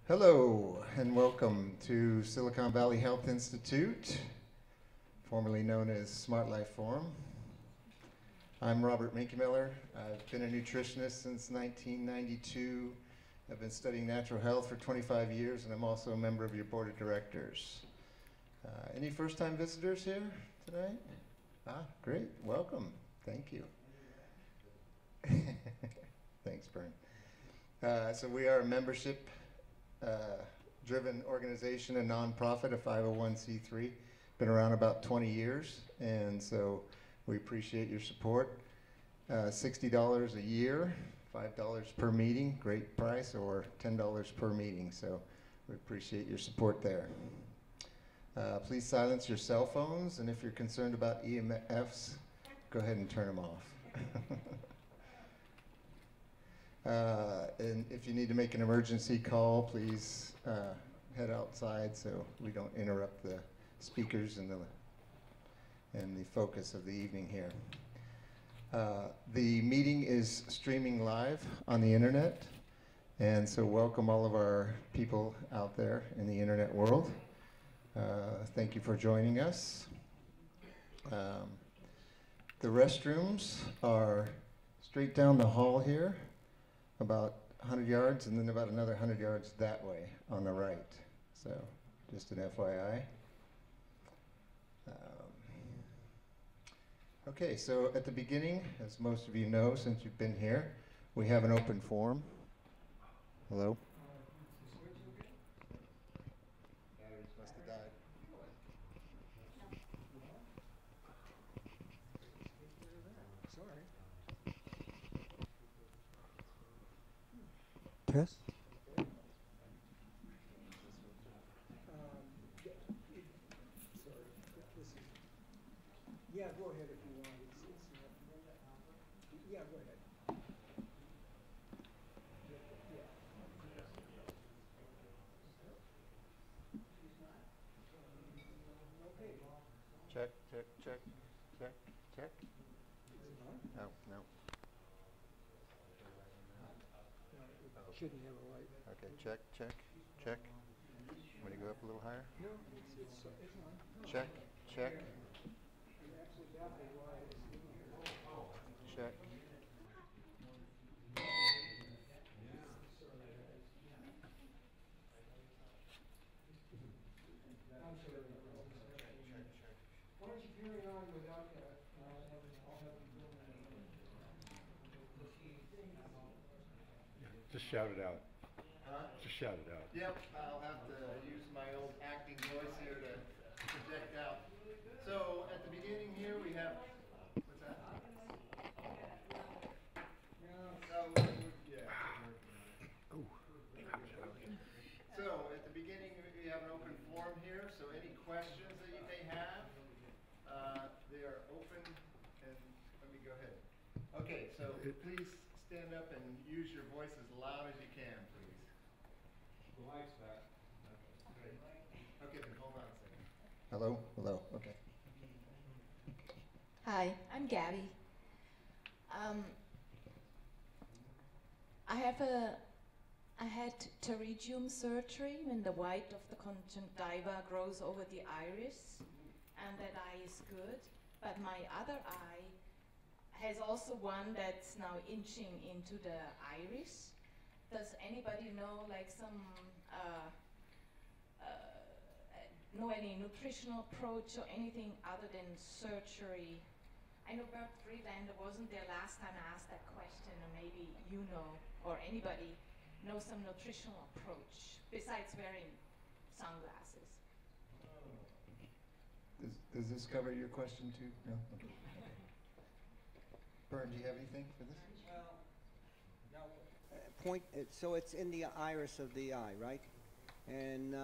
Hello and welcome to Silicon Valley Health Institute, formerly known as Smart Life Forum. I'm Robert Minkemiller. I've been a nutritionist since 1992. I've been studying natural health for 25 years, and I'm also a member of your board of directors. Any first-time visitors here tonight? Great. Welcome. Thank you. Thanks, Bern. So we are a membership driven organization, a nonprofit, a 501c3. Been around about 20 years, and so we appreciate your support. $60 a year, $5 per meeting, great price, or $10 per meeting, so we appreciate your support there. Please silence your cell phones, and if you're concerned about EMFs, go ahead and turn them off. And if you need to make an emergency call, please head outside so we don't interrupt the speakers and the focus of the evening here. The meeting is streaming live on the internet, and so welcome all of our people out there in the internet world. Thank you for joining us. The restrooms are straight down the hall here, about 100 yards, and then about another 100 yards that way on the right. So just an FYI. Okay, so at the beginning, as most of you know since you've been here, we have an open forum. Hello? Batteries must have died. Sorry. Test? Yeah, go ahead if you want. Yeah, go ahead. Check, check, check, check, check. No, no. Shouldn't have a light. Okay, check, check, check. Want to go up a little higher? No, it's on. Check, check, check. Why don't you carry on without that? Just shout it out. Huh? Just shout it out. Yep, I'll have to use my old acting voice here to project out. So at the beginning here we have, what's that? Yeah. So at the beginning we have an open forum here, so any questions that you may have, they are open, and let me go ahead. Okay, so please stand up and use your voice as loud as you can, please. The mic's back. Okay, then hold on a second. Hello? Hello, okay. Hi, I'm Gabby. I had pterygium surgery when the white of the conjunctiva grows over the iris, and that eye is good, but my other eye has also one that's now inching into the iris. Does anybody know know any nutritional approach or anything other than surgery? I know Bert Friedlander wasn't there last time I asked that question, or maybe you know, or anybody knows some nutritional approach besides wearing sunglasses. Does this cover your question too? No? Okay. Bern, do you have anything for this? Well, no. So it's in the iris of the eye, right? And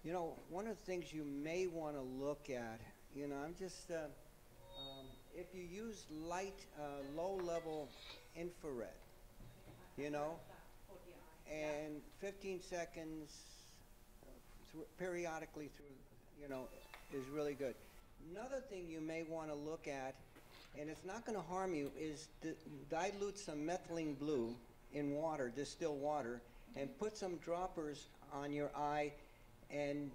you know, one of the things you may want to look at, you know, I'm just if you use light, low-level infrared, you know, and 15 seconds periodically through, you know, is really good. Another thing you may want to look at, and it's not going to harm you, is dilute some methylene blue in water, distilled water, and put some droppers on your eye and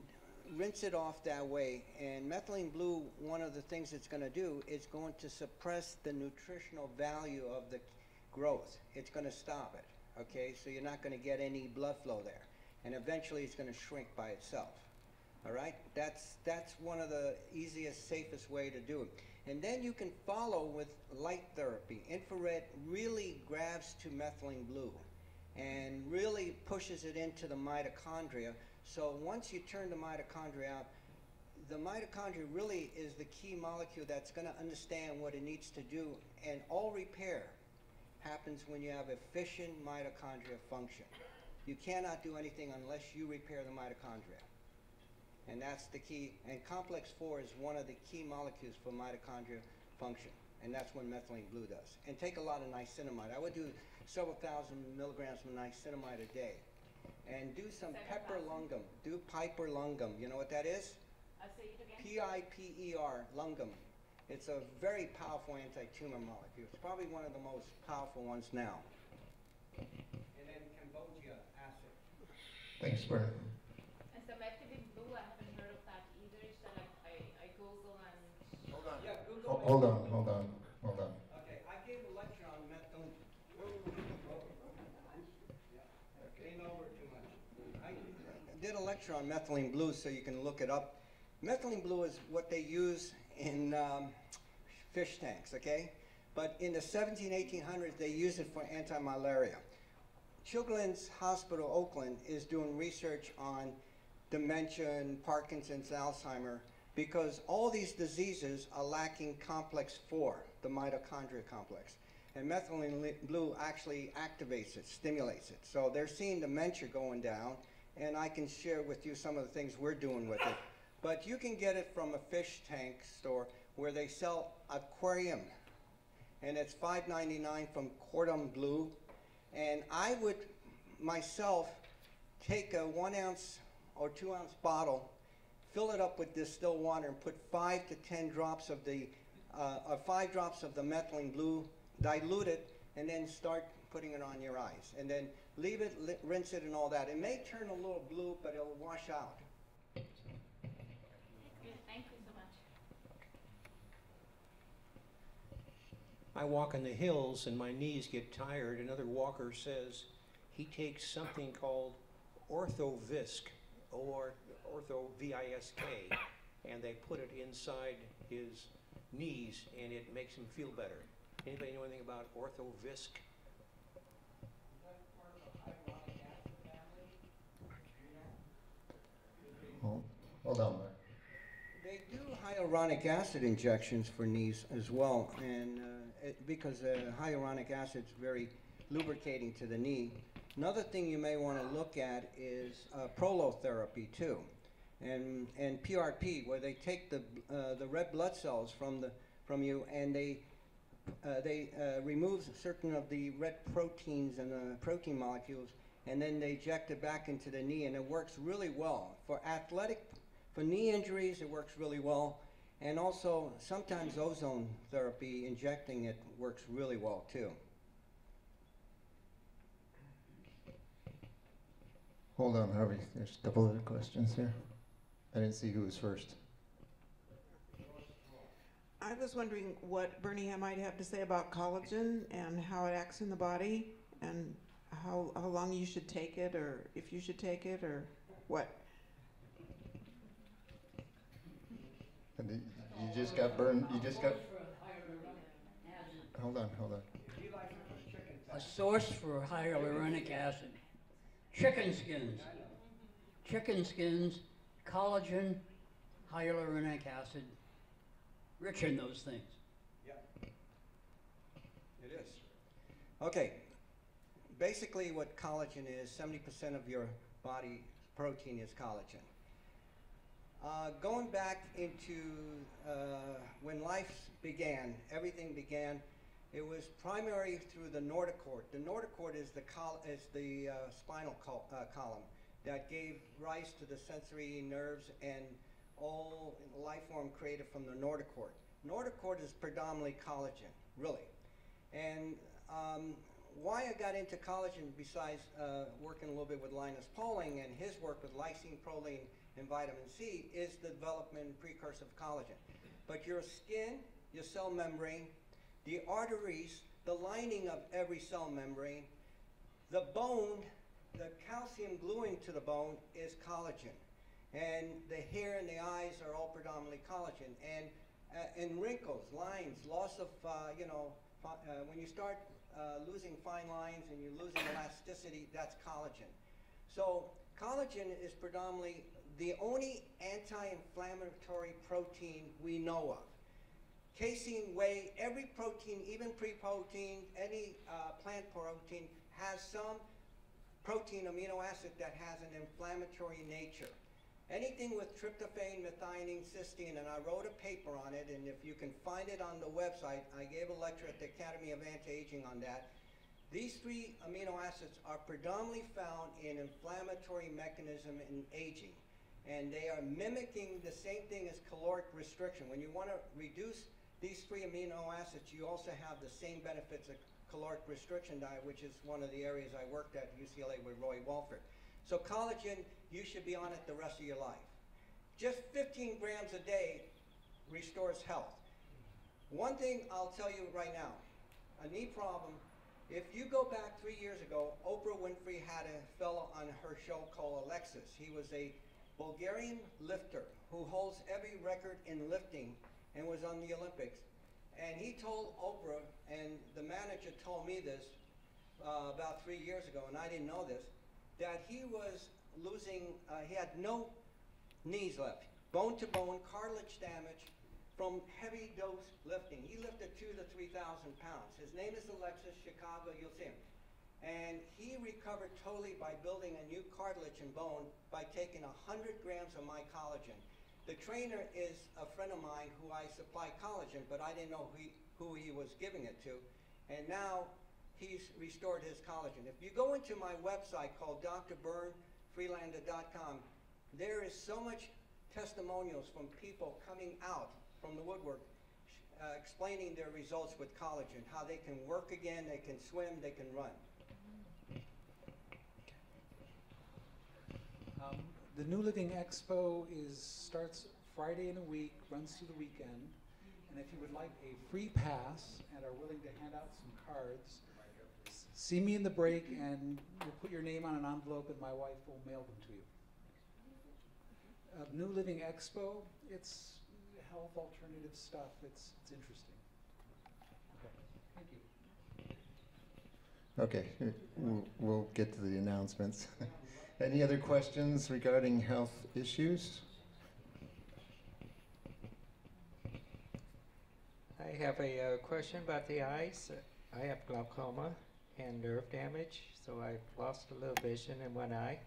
rinse it off that way. And methylene blue, one of the things it's going to do is going to suppress the nutritional value of the growth. It's going to stop it, okay? So you're not going to get any blood flow there. And eventually it's going to shrink by itself, all right? That's one of the easiest, safest way to do it. And then you can follow with light therapy. Infrared really grabs to methylene blue and really pushes it into the mitochondria. So once you turn the mitochondria out, the mitochondria really is the key molecule that's going to understand what it needs to do. And all repair happens when you have efficient mitochondria function. You cannot do anything unless you repair the mitochondria. And that's the key. And complex 4 is one of the key molecules for mitochondria function. And that's what methylene blue does. And take a lot of niacinamide. I would do several thousand milligrams of niacinamide a day. And do some peperlungum. Do piperlungum. You know what that is? Say it again. P-I-P-E-R, lungum. It's a very powerful anti-tumor molecule. It's probably one of the most powerful ones now. And then Cambodia acid. Thanks, Bert. And so methylene blue, I haven't heard of that either. Is that I Google and... Hold on. Yeah, Google. Hold on. Okay, I gave a lecture on methylene. Came over too much. I did a lecture on methylene blue so you can look it up. Methylene blue is what they use in fish tanks, okay? But in the 1800s, they used it for anti-malaria. Children's Hospital Oakland is doing research on dementia and Parkinson's, Alzheimer, because all these diseases are lacking complex 4, the mitochondria complex. And methylene blue actually activates it, stimulates it. So they're seeing dementia going down, and I can share with you some of the things we're doing with it. But you can get it from a fish tank store where they sell aquarium, and it's $5.99 from Cordon Bleu. And I would myself take a 1 ounce or 2 ounce bottle, fill it up with distilled water, and put 5 to 10 drops of the 5 drops of the methylene blue, dilute it, and then start putting it on your eyes. And then leave it, rinse it, and all that. It may turn a little blue, but it'll wash out. Thank you so much. I walk in the hills and my knees get tired. Another walker says he takes something called Orthovisc, or Ortho-V-I-S-K, and they put it inside his knees and it makes him feel better. Anybody know anything about Orthovisc? Hold on, Mark. They do hyaluronic acid injections for knees as well, and because hyaluronic acid is very lubricating to the knee. Another thing you may want to look at is prolotherapy too, and PRP, where they take the red blood cells from you and they remove certain of the red proteins and protein molecules, and then they inject it back into the knee, and it works really well for knee injuries. It works really well, and also sometimes ozone therapy, injecting it, works really well too. Hold on, Harvey. There's a couple other questions here. I didn't see who was first. I was wondering what Bernie might have to say about collagen and how it acts in the body, and how long you should take it, or if you should take it, or what. And you just got burned. You just got. Hold on. A source for hyaluronic acid. Chicken skins, collagen, hyaluronic acid, rich in those things. Yeah, it is. Okay, basically what collagen is, 70% of your body protein is collagen. Going back into when life began, everything began, it was primary through the notochord. The notochord is the spinal column that gave rise to the sensory nerves and all life form created from the notochord. Notochord is predominantly collagen, really. And why I got into collagen, besides working a little bit with Linus Pauling and his work with lysine, proline, and vitamin C, is the development and precursor of collagen. But your skin, your cell membrane, the arteries, the lining of every cell membrane, the bone, the calcium gluing to the bone is collagen. And the hair and the eyes are all predominantly collagen. And wrinkles, lines, loss of, when you start losing fine lines and you're losing elasticity, that's collagen. So collagen is predominantly the only anti-inflammatory protein we know of. Casein, whey, every protein, even pea protein, any plant protein, has some protein amino acid that has an inflammatory nature. Anything with tryptophan, methionine, cysteine, and I wrote a paper on it, and if you can find it on the website, I gave a lecture at the Academy of Anti-Aging on that. These three amino acids are predominantly found in inflammatory mechanism in aging, and they are mimicking the same thing as caloric restriction. When you want to reduce these three amino acids, you also have the same benefits of caloric restriction diet, which is one of the areas I worked at UCLA with Roy Walford. So collagen, you should be on it the rest of your life. Just 15 grams a day restores health. One thing I'll tell you right now, a knee problem, if you go back 3 years ago, Oprah Winfrey had a fellow on her show called Alexis. He was a Bulgarian lifter who holds every record in lifting and was on the Olympics. And he told Oprah, and the manager told me this about 3 years ago, and I didn't know this, that he was losing, he had no knees left, bone-to-bone cartilage damage from heavy dose lifting. He lifted 2,000 to 3,000 pounds. His name is Alexis, Chicago, you'll see him. And he recovered totally by building a new cartilage and bone by taking 100 grams of my collagen. The trainer is a friend of mine who I supply collagen, but I didn't know who he was giving it to. And now he's restored his collagen. If you go into my website called drburnfreelander.com, there is so much testimonials from people coming out from the woodwork explaining their results with collagen, how they can work again, they can swim, they can run. The New Living Expo starts Friday in a week, runs through the weekend, and if you would like a free pass and are willing to hand out some cards, see me in the break and we'll put your name on an envelope and my wife will mail them to you. New Living Expo, it's health alternative stuff. It's interesting. Okay, thank you. Okay, we'll get to the announcements. Any other questions regarding health issues? I have a question about the eyes. I have glaucoma and nerve damage, so I've lost a little vision in one eye.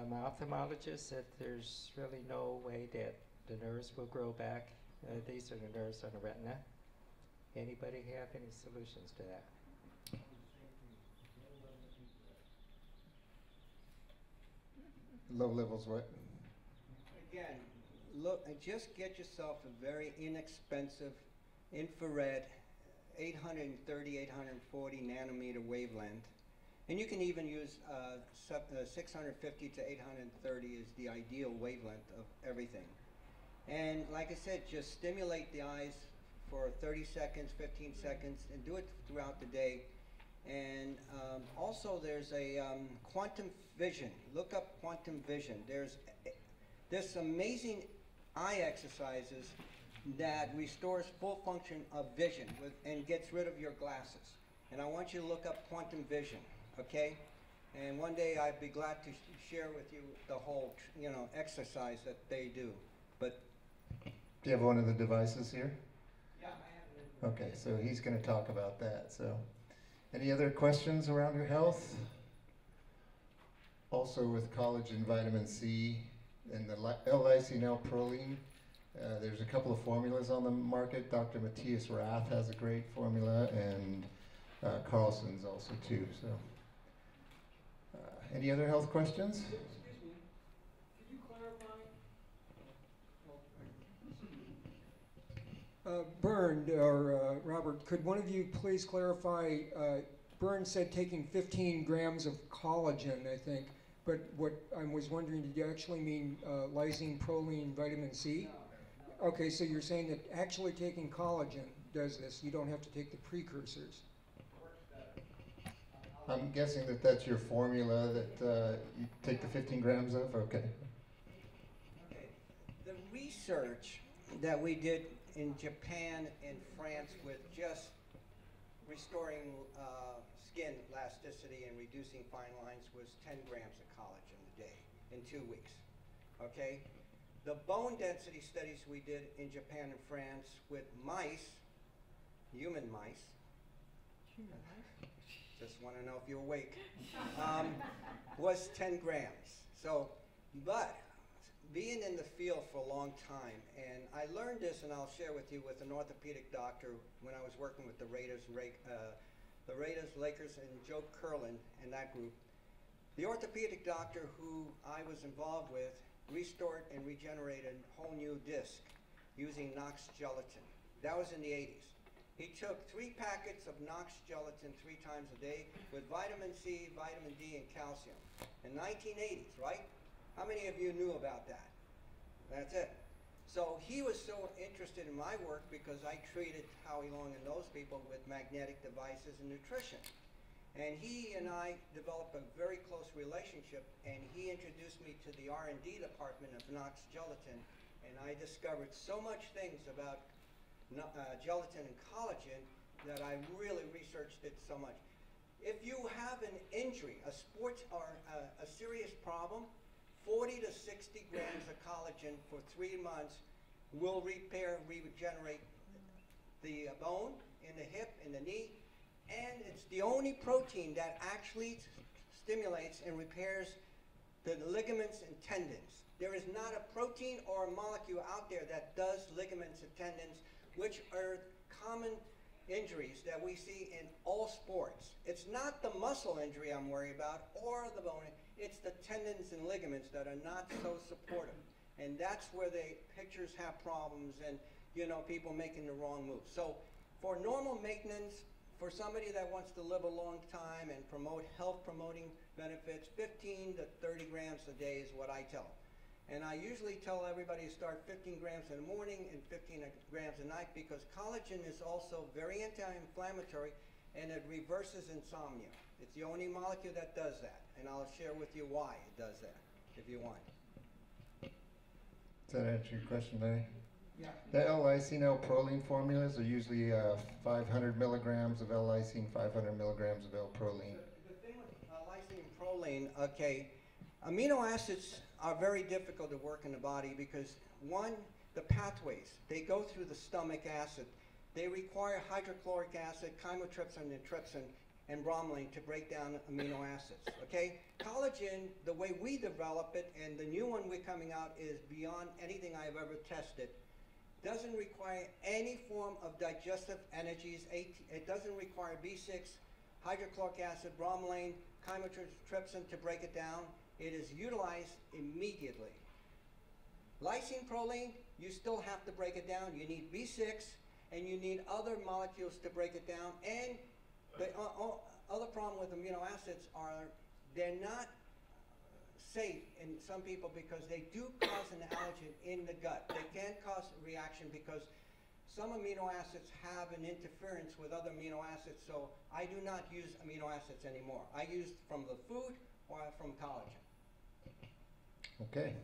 My ophthalmologist said there's really no way that the nerves will grow back. These are the nerves on the retina. Anybody have any solutions to that? Low levels what? Again, look, just get yourself a very inexpensive infrared 830, 840 nanometer wavelength. And you can even use 650 to 830 is the ideal wavelength of everything. And like I said, just stimulate the eyes for 30 seconds, 15 seconds, and do it throughout the day. And also there's a quantum vision. Look up quantum vision. There's some amazing eye exercises that restores full function of vision and gets rid of your glasses. And I want you to look up quantum vision, okay? And one day I'd be glad to share with you the whole, exercise that they do. But do you have one of the devices here? yeah, I have it. Okay, so he's going to talk about that. So, any other questions around your health? Also with collagen, vitamin C, and the L-lysine L-proline. There's a couple of formulas on the market. Dr. Matthias Rath has a great formula, and Carlson's also too. So, any other health questions? Excuse me, could you clarify? Bernd or Robert, could one of you please clarify Bern said taking 15 grams of collagen, I think. But what I was wondering, did you actually mean lysine, proline, vitamin C? Okay, so you're saying that actually taking collagen does this. You don't have to take the precursors. I'm guessing that that's your formula that you take the 15 grams of? Okay. Okay. The research that we did in Japan and France with just restoring skin elasticity and reducing fine lines was 10 grams of collagen a day in 2 weeks. Okay? The bone density studies we did in Japan and France with mice, human mice, just want to know if you're awake, was 10 grams. So, but being in the field for a long time, and I learned this, and I'll share with you, with an orthopedic doctor when I was working with the Raiders, Lakers, and Joe Curlin and that group. The orthopedic doctor who I was involved with restored and regenerated a whole new disc using Knox gelatin. That was in the 80s. He took 3 packets of Knox gelatin 3 times a day with vitamin C, vitamin D, and calcium. In 1980s, right? How many of you knew about that? That's it. So he was so interested in my work because I treated Howie Long and those people with magnetic devices and nutrition. And he and I developed a very close relationship, and he introduced me to the R&D department of Knox Gelatin, and I discovered so much things about gelatin and collagen that I really researched it so much. If you have an injury, a sports or a serious problem, 40 to 60 grams of collagen for 3 months will repair, regenerate the bone in the hip, in the knee, and it's the only protein that actually stimulates and repairs the ligaments and tendons. There is not a protein or a molecule out there that does ligaments and tendons, which are common injuries that we see in all sports. It's not the muscle injury I'm worried about or the bone, it's the tendons and ligaments that are not so supportive. And that's where the pitchers have problems and, you know, people making the wrong moves. So for normal maintenance, for somebody that wants to live a long time and promote health promoting benefits, 15 to 30 grams a day is what I tell. And I usually tell everybody to start 15 grams in the morning and 15 grams a night because collagen is also very anti-inflammatory and it reverses insomnia. It's the only molecule that does that. And I'll share with you why it does that, if you want. Does that answer your question, Larry? Yeah. The L-lysine, L-proline formulas are usually 500 milligrams of L-lysine, 500 milligrams of L-proline. The thing with lysine and proline, okay, amino acids are very difficult to work in the body because, one, the pathways, they go through the stomach acid. They require hydrochloric acid, chymotrypsin, and trypsin, and bromelain to break down amino acids, okay? Collagen, the way we develop it, and the new one we're coming out is beyond anything I've ever tested, doesn't require any form of digestive energies. It doesn't require B6, hydrochloric acid, bromelain, chymotrypsin to break it down. It is utilized immediately. Lysine proline, you still have to break it down. You need B6 and you need other molecules to break it down. And the other problem with amino acids are they're not safe in some people because they do cause an allergen in the gut. They can cause a reaction because some amino acids have an interference with other amino acids, so I do not use amino acids anymore. I use from the food or from collagen. Okay.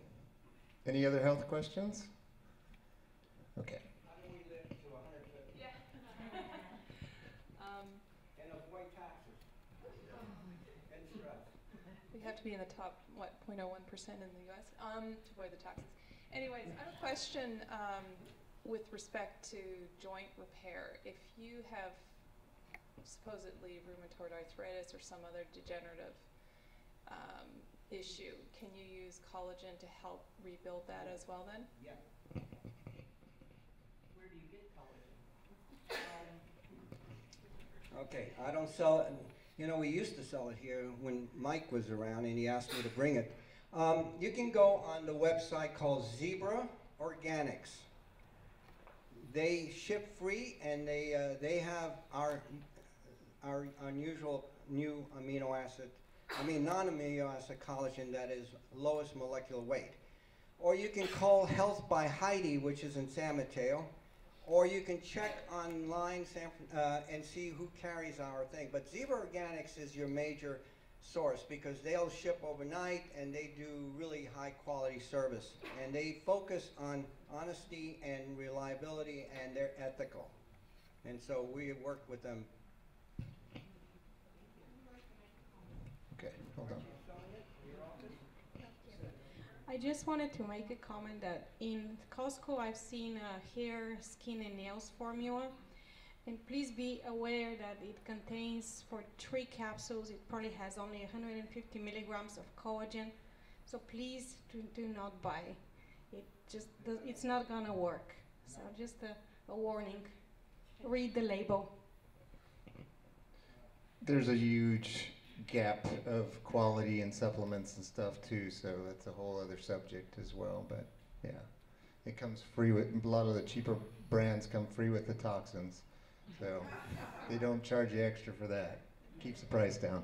Any other health questions? Okay. How do we live to 150? Yeah. And avoid taxes and stress. We have to be in the top, 0.01% in the U.S. To avoid the taxes. Anyways, I have a question with respect to joint repair. If you have supposedly rheumatoid arthritis or some other degenerative issue, can you use collagen to help rebuild that as well then? Yeah. Where do you get collagen? Okay, I don't sell it. You know, we used to sell it here when Mike was around and he asked me to bring it. You can go on the website called Zebra Organics. They ship free and they have our our unusual new amino acid, non-amino acid collagen that is lowest molecular weight. Or you can call Health by Heidi, which is in San Mateo. Or you can check online and see who carries our thing. But Zebra Organics is your major source because they'll ship overnight and they do really high quality service. And they focus on honesty and reliability, and they're ethical. And so we work with them. Okay, hold on. I just wanted to make a comment that in Costco I've seen a hair, skin, and nails formula. And please be aware that it contains, for 3 capsules, it probably has only 150 milligrams of collagen. So please do not buy. It's not gonna work. So just a warning. Read the label. There's a huge gap of quality in supplements and stuff too, so that's a whole other subject as well. But yeah, it comes free with, a lot of the cheaper brands come free with the toxins, so they don't charge you extra for that. Keeps the price down.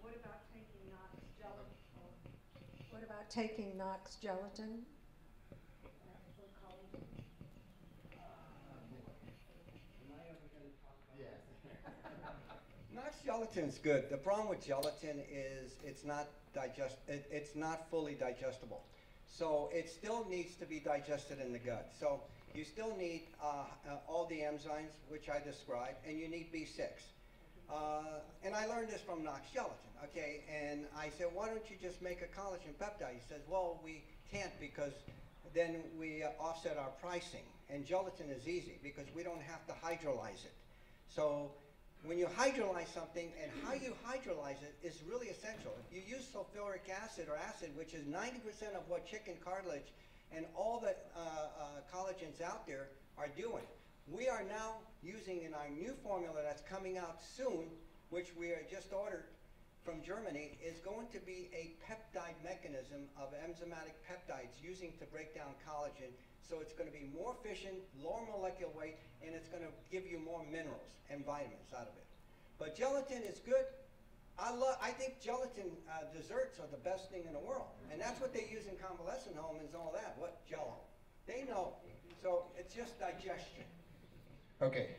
What about taking Knox gelatin? What about taking Knox gelatin? Knox gelatin's good. The problem with gelatin is it's not fully digestible. So it still needs to be digested in the gut. So you still need all the enzymes, which I described, and you need B6. And I learned this from Knox gelatin, okay? And I said, why don't you just make a collagen peptide? He says, well, we can't because then we offset our pricing. And gelatin is easy because we don't have to hydrolyze it. So when you hydrolyze something, and how you hydrolyze it is really essential. If you use sulfuric acid or acid, which is 90% of what chicken cartilage and all the collagens out there are doing, we are now using in our new formula that's coming out soon, which we are just ordered from Germany, is going to be a peptide mechanism of enzymatic peptides using to break down collagen. So it's going to be more efficient, lower molecular weight, and it's going to give you more minerals and vitamins out of it. But gelatin is good. I think gelatin desserts are the best thing in the world. And that's what they use in convalescent home and all that. What? Jello. They know. So it's just digestion. Okay,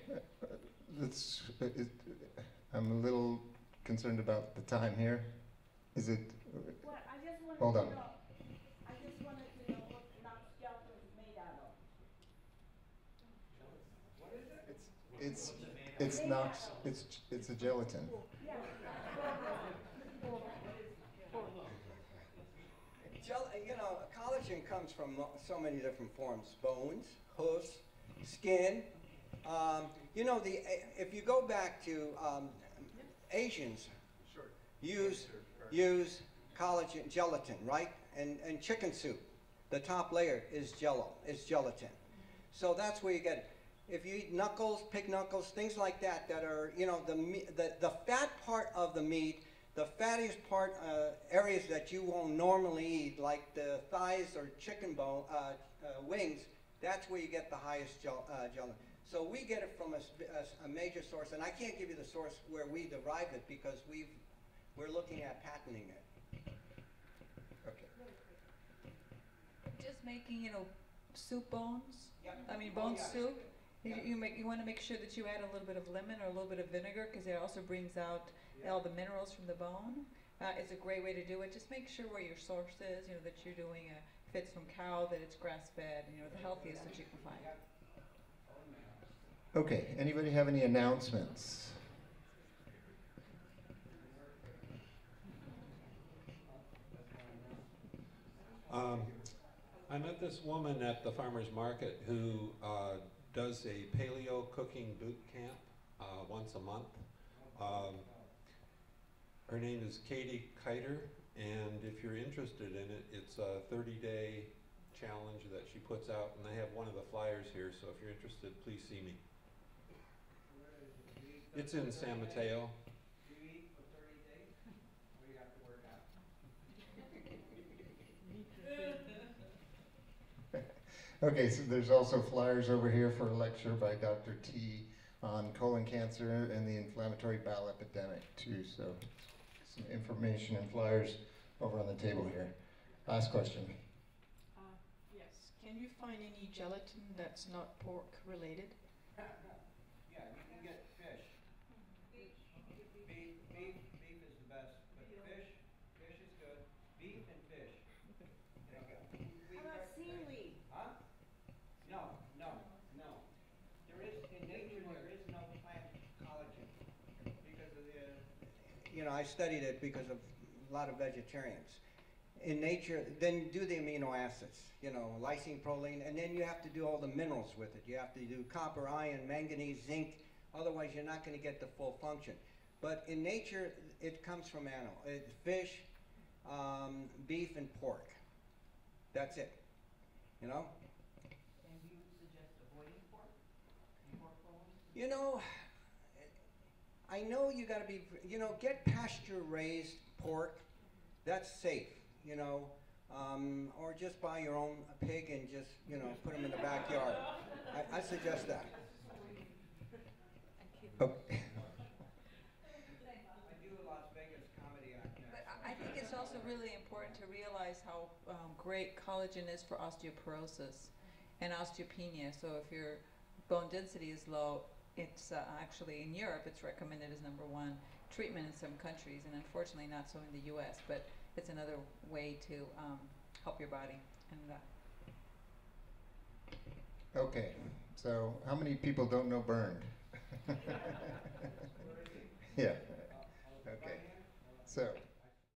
I'm a little concerned about the time here. Is it? Well, I just wanted Hold to on. know. I just wanted to know what Knox gelatin is made out of. It's Knox. It's a gelatin. Yeah. Collagen comes from so many different forms: bones, hooves, skin. If you go back to Asians, use collagen, gelatin, right? And chicken soup, the top layer is gelatin. So that's where you get it. If you eat knuckles, pig knuckles, things like that, that are, the fat part of the meat, the fattiest part, areas that you won't normally eat, like the thighs or chicken bone, wings, that's where you get the highest gelatin. So we get it from a major source, and I can't give you the source where we derived it because we're looking at patenting it. Okay. Just making, soup bones. Yep. I mean, bone yeah. soup. Yeah. You want to make sure that you add a little bit of lemon or a little bit of vinegar because it also brings out all the minerals from the bone. It's a great way to do it. Just make sure where your source is, that you're doing if it's from cow, that it's grass-fed, the healthiest that you can find. Okay, anybody have any announcements? I met this woman at the farmer's market who does a paleo cooking boot camp once a month. Her name is Katie Kiter, and if you're interested in it, it's a 30-day challenge that she puts out, and I have one of the flyers here, so if you're interested, please see me. It's in San Mateo. Do you eat for 30 days? Or you have to work out? Okay, so there's also flyers over here for a lecture by Dr. T on colon cancer and the inflammatory bowel epidemic too. So some information and flyers over on the table here. Last question. Yes. Can you find any gelatin that's not pork related? Yeah, you can get fish. Beef is the best, but fish is good. Beef and fish. How about seaweed? Huh? No. There is, in nature, there is no plant collagen because of the, I studied it because of a lot of vegetarians. In nature, then do the amino acids, lysine, proline, and then you have to do all the minerals with it. You have to do copper, iron, manganese, zinc, otherwise you're not going to get the full function. But in nature, it comes from fish, beef, and pork. That's it, And you suggest avoiding pork? Pork rolls? I know you got to be, get pasture-raised pork. That's safe, or just buy your own pig and just, put them in the backyard. I suggest that. Okay. I do a Las Vegas comedy act now. But I think it's also really important to realize how great collagen is for osteoporosis and osteopenia. So if your bone density is low, it's actually in Europe, it's recommended as #1 treatment in some countries, and unfortunately not so in the U.S. But it's another way to help your body. And Okay, so how many people don't know burned? Yeah. Okay. So